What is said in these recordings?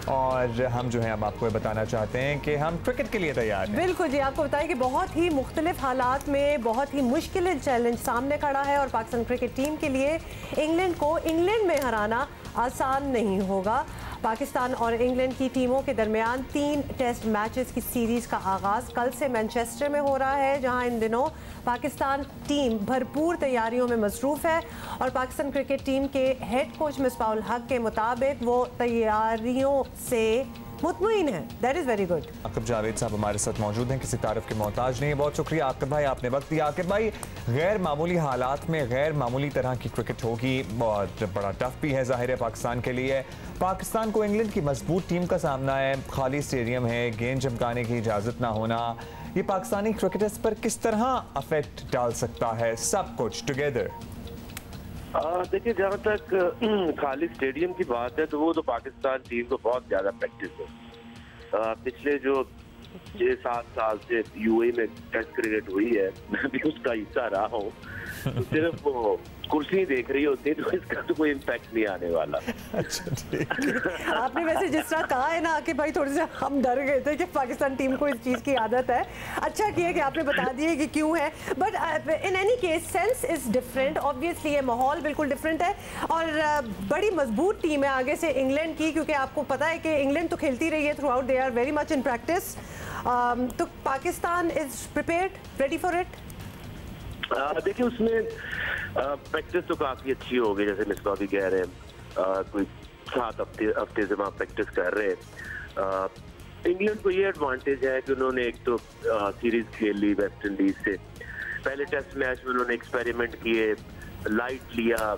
और हम जो है अब आपको बताना चाहते हैं कि हम क्रिकेट के लिए तैयार हैं। बिल्कुल जी, आपको बताएं कि बहुत ही मुख्तलिफ हालात में बहुत ही मुश्किल चैलेंज सामने खड़ा है और पाकिस्तान क्रिकेट टीम के लिए इंग्लैंड को इंग्लैंड में हराना आसान नहीं होगा। पाकिस्तान और इंग्लैंड की टीमों के दरमियान 3 टेस्ट मैचेस की सीरीज़ का आगाज़ कल से मैनचेस्टर में हो रहा है, जहां इन दिनों पाकिस्तान टीम भरपूर तैयारियों में मसरूफ़ है और पाकिस्तान क्रिकेट टीम के हेड कोच मिसबाहुल हक के मुताबिक वो तैयारियों से मुतमईन है। That is very good. Aqib Javed साहब हमारे साथ मौजूद हैं, किसी तारीफ के मोहताज नहीं। बहुत शुक्रिया आकिब भाई, आपने वक्त दिया। आकिब भाई, गैर मामूली हालात में गैर मामूली तरह की क्रिकेट होगी, बहुत बड़ा टफ भी है ज़ाहिर है पाकिस्तान के लिए। पाकिस्तान को इंग्लैंड की मजबूत टीम का सामना है, खाली स्टेडियम है, गेंद चमकाने की इजाज़त ना होना, ये पाकिस्तानी क्रिकेटर्स पर किस तरह अफेक्ट डाल सकता है सब कुछ टुगेदर? देखिए, जहाँ तक खाली स्टेडियम की बात है तो वो तो पाकिस्तान टीम को बहुत ज़्यादा प्रैक्टिस है। पिछले जो 6-7 साल से यूएई में टेस्ट क्रिकेट हुई है, मैं भी उसका हिस्सा रहा हूँ, तो सिर्फ वो कुर्सी देख रही होती है तो इसका तो कोई इम्पैक्ट नहीं आने वाला। अच्छा, ठीक। आपने वैसे जिस तरह कहा है ना कि भाई थोड़े से हम डर गए थे कि पाकिस्तान टीम को इस चीज़ की आदत है, अच्छा किया कि आपने बता दिए कि क्यों है। But in any case sense is different, obviously ये माहौल बिल्कुल डिफरेंट है और बड़ी मजबूत टीम है आगे से इंग्लैंड की, क्योंकि आपको पता है कि इंग्लैंड तो खेलती रही है throughout, they are very much in practice. तो Pakistan is prepared, ready for it. देखिए, उसमें प्रैक्टिस तो काफ़ी अच्छी हो गई, जैसे मिसबा भी कह रहे हैं, कोई 7 हफ्ते से वहाँ प्रैक्टिस कर रहे हैं। इंग्लैंड को ये एडवांटेज है कि उन्होंने एक तो सीरीज खेल ली वेस्ट इंडीज से, पहले टेस्ट मैच में उन्होंने एक्सपेरिमेंट किए, लाइट लिया,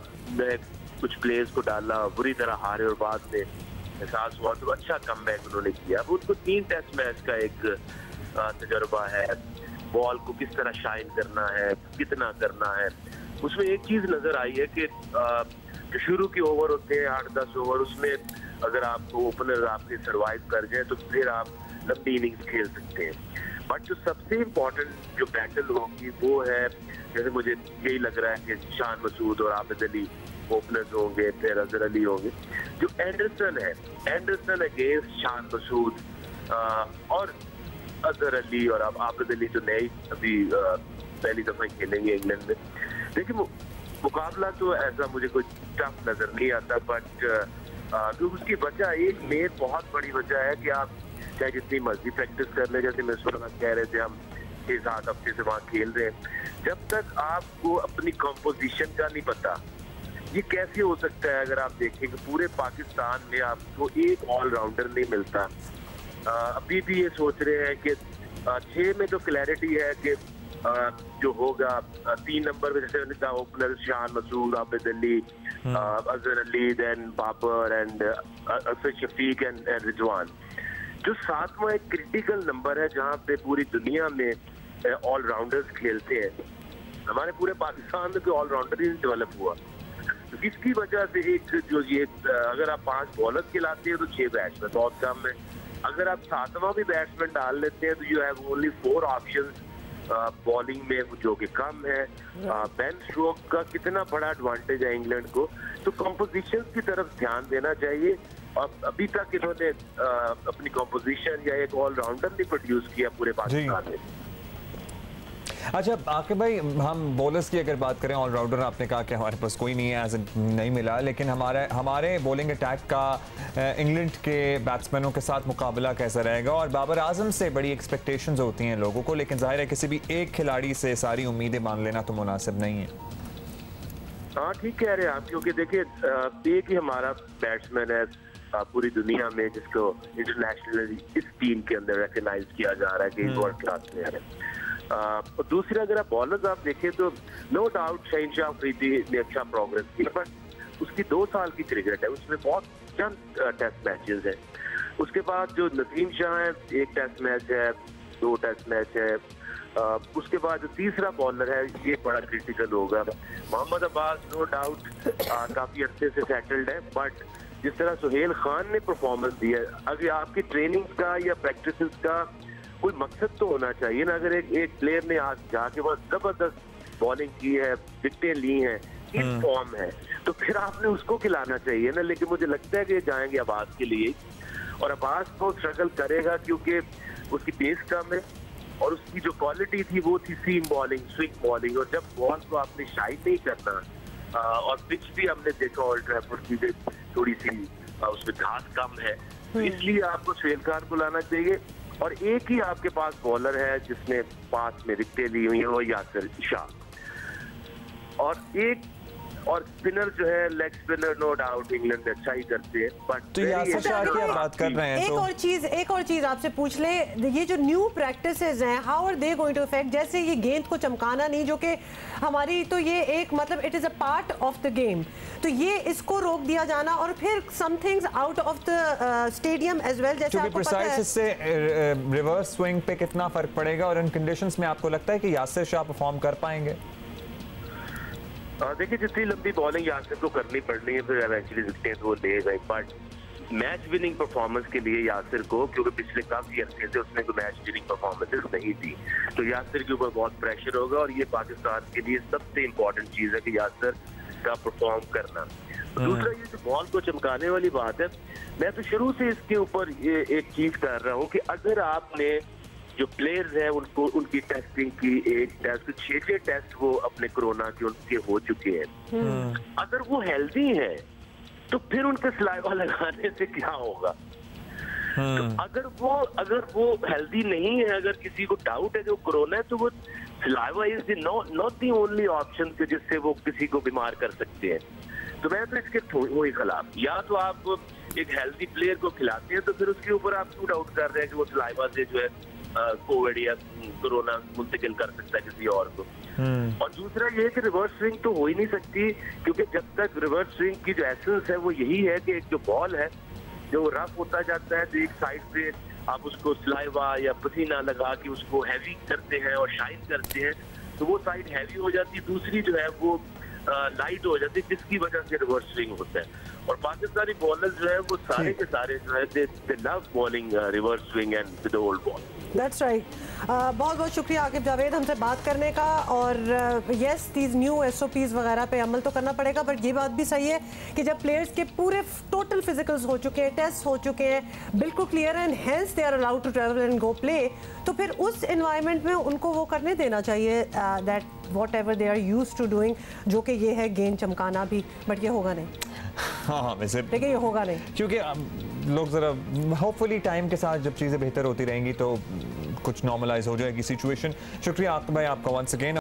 कुछ प्लेयर्स को डाला, बुरी तरह हारे और बाद में एहसास हुआ तो अच्छा कमबैक उन्होंने किया। अब उनको 3 टेस्ट मैच का एक तजर्बा है, बॉल को किस तरह शाइन करना है, कितना करना है। उसमें एक चीज नजर आई है कि जो शुरू के ओवर होते हैं 8-10 ओवर, उसमें अगर आपको ओपनर आपके सरवाइव कर जाए तो फिर आप लंबी इनिंग्स खेल सकते हैं। बट जो सबसे इम्पोर्टेंट जो बैटल होगी वो है, जैसे मुझे यही लग रहा है कि शान मसूद और आबिद अली ओपनर्स होंगे, फिर अजहर अली होंगे। जो एंडरसन अगेंस्ट शान मसूद और अजहर अली और अब आबिद अली तो नए अभी पहली दफा खेलेंगे इंग्लैंड में। देखिए, मुकाबला तो ऐसा मुझे कोई टफ नजर नहीं आता, बट तो उसकी वजह एक मेन बहुत बड़ी वजह है कि आप चाहे जितनी मर्जी प्रैक्टिस कर ले, जैसे मिसबा कह रहे थे हम 6-7 हफ्ते से वहाँ खेल रहे हैं, जब तक आपको अपनी कंपोजिशन का नहीं पता, ये कैसे हो सकता है? अगर आप देखें कि पूरे पाकिस्तान में आपको एक ऑलराउंडर नहीं मिलता। अभी भी ये सोच रहे हैं कि 6 में तो क्लैरिटी है कि जो होगा 3 नंबर में जैसे opener Shan Masood, Abid Ali, Azhar Ali, then Babar and Shafiq and Rizwan. जो 7वां एक क्रिटिकल नंबर है जहाँ पे पूरी दुनिया में ऑलराउंडर्स खेलते हैं, हमारे पूरे पाकिस्तान में कोई ऑलराउंडर ही डेवलप हुआ। तो इसकी वजह से एक जो ये अगर आप 5 बॉलर खिलाते हैं तो 6 बैट्समैन बहुत कम है। अगर आप 7वां भी बैट्समैन डाल लेते हैं तो you have only 4 options bowling में, जो कि कम है। बेन स्ट्रोक का कितना बड़ा एडवांटेज है इंग्लैंड को, तो कंपोजिशन की तरफ ध्यान देना चाहिए। और अभी तक इन्होंने अपनी कंपोजिशन या एक ऑलराउंडर नहीं प्रोड्यूस किया पूरे पाकिस्तान में। अच्छा आकिब भाई, हम बॉलर्स की अगर बात करें, ऑलराउंडर आपने कहा कि हमारे पास कोई नहीं है, एज नहीं मिला, लेकिन हमारे बॉलिंग अटैक का इंग्लैंड के बैट्समैनों के साथ मुकाबला कैसा रहेगा? और बाबर आजम से बड़ी एक्सपेक्टेशंस होती हैं लोगों को, लेकिन जाहिर है किसी भी एक खिलाड़ी से सारी उम्मीदें मान लेना तो मुनासिब नहीं है। हाँ, ठीक कह रहे हैं आप, क्योंकि देखिए एक ही हमारा बैट्समैन है पूरी दुनिया में जिसको इंटरनेशनली इस टीम के अंदर रिकॉग्नाइज किया जा रहा है कि वर्ल्ड क्लास प्लेयर है। और दूसरे अगर आप बॉलर्स आप देखें तो नो डाउट शहीनशाह अफरीदी ने अच्छा प्रोग्रेस किया, बट उसकी 2 साल की क्रिकेट है, उसमें बहुत चंद टेस्ट मैचेस हैं। उसके बाद जो नसीम शाह है, 1 टेस्ट मैच है, 2 टेस्ट मैच है। उसके बाद जो तीसरा बॉलर है ये बड़ा क्रिटिकल होगा। मोहम्मद अब्बास नो डाउट काफी अच्छे से सेटल्ड है, बट जिस तरह सुहेल खान ने परफॉर्मेंस दिया, अगर आपकी ट्रेनिंग का या प्रैक्टिस का कोई मकसद तो होना चाहिए ना। अगर एक प्लेयर ने आज जाके बहुत जबरदस्त बॉलिंग की है, विकेटें ली हैं, इन फॉर्म है, तो फिर आपने उसको खिलाना चाहिए ना। लेकिन मुझे लगता है कि जाएंगे आवाज के लिए और अब्बास तो स्ट्रगल करेगा क्योंकि उसकी पेस कम है और उसकी जो क्वालिटी थी वो थी सीम बॉलिंग, स्विंग बॉलिंग, और जब बॉल को आपने शाइन नहीं करना और पिच भी हमने देखा ओल्ड ट्रैफोर्ड की थोड़ी सी उसमें घास कम है, तो इसलिए आपको सोहेल खान को लाना चाहिए। और एक ही आपके पास बॉलर है जिसने 5 में विकेटें ली हुई है, वो यासिर शाह। और स्पिनर जो है, leg spinner no doubt England में अच्छा ही करते हैं, बट तो यासिर शाह की आप बात कर रहे हैं एक और चीज आपसे पूछ ले, ये जो न्यू प्रैक्टिसेस हैं, how are they going to effect? जैसे ये गेंद को चमकाना नहीं, जो कि हमारी तो ये एक मतलब it is a part of the game, तो ये इसको रोक दिया जाना और फिर somethings out of the stadium as well, जैसे आपको पता है इससे रिवर्स स्विंग पे कितना फर्क पड़ेगा और इन कंडीशंस में आपको लगता है कि यासिर शाह परफॉर्म कर पाएंगे? देखिए, जितनी लंबी बॉलिंग यासिर को करनी पड़नी है फिर एवेंचुअली विकेटें तो वो लेगा, बट मैच विनिंग परफॉर्मेंस के लिए यासिर को, क्योंकि पिछले काफी अरसे से उसने कोई मैच विनिंग परफॉर्मेंसेस नहीं दी, तो यासिर के ऊपर बहुत प्रेशर होगा और ये पाकिस्तान के लिए सबसे इम्पोर्टेंट चीज है कि यासिर का परफॉर्म करना। दूसरा, ये जो बॉल को चमकाने वाली बात है, मैं तो शुरू से इसके ऊपर ये एक चीज कर रहा हूँ कि अगर आपने जो प्लेयर्स हैं उनको उनकी टेस्टिंग की, एक टेस्ट 6 टेस्ट वो अपने कोरोना के उनके हो चुके हैं, अगर वो हेल्दी हैं तो फिर उनके सलाइवा लगाने से क्या होगा? तो अगर वो हेल्दी नहीं है, अगर किसी को डाउट है कि वो कोरोना है, तो वो saliva is not the only option जिससे वो किसी को बीमार कर सकते हैं। तो मैं तो इसके वही खिलाफ, या तो आप एक हेल्दी प्लेयर को खिलाते हैं तो फिर उसके ऊपर आप क्यों डाउट कर रहे हैं कि वो सलाइवा से जो है कोविड या कोरोना मुंतकिल कर सकता है किसी और को। और दूसरा ये है कि रिवर्स स्विंग तो हो ही नहीं सकती, क्योंकि जब तक रिवर्स स्विंग की जो एसेंस है वो यही है कि एक जो बॉल है जो रफ होता जाता है, तो एक साइड पे आप उसको सलाइवा या पसीना लगा के उसको हैवी करते हैं और शाइन करते हैं, तो वो साइड हैवी हो जाती है, दूसरी जो है वो लाइट हो जाती है, जिसकी वजह से रिवर्स स्विंग होता है। और पाकिस्तानी बॉलर्स जो है वो सारे के सारे जो है दे love bowling reverse swing and with the old ball. That's right. बहुत बहुत शुक्रिया आकिब जावेद हमसे बात करने का। और यस, दीज न्यू SOPs वगैरह पे अमल तो करना पड़ेगा, बट ये बात भी सही है कि जब प्लेयर्स के पूरे टोटल फिजिकल्स हो चुके हैं, टेस्ट हो चुके हैं, बिल्कुल clear and hence they are allowed to travel and go play, तो फिर उस एनवायरनमेंट में उनको वो करने देना चाहिए that whatever they are use to doing, जो कि ये है गेंद चमकाना भी, बट ये होगा नहीं। हाँ, वैसे देखिए ये होगा नहीं, क्योंकि लोग ज़रा होपफुली टाइम के साथ जब चीज़ें बेहतर होती रहेंगी तो कुछ नॉर्मलाइज हो जाएगी सिचुएशन। शुक्रिया आकिब भाई आपका वंस अगेन।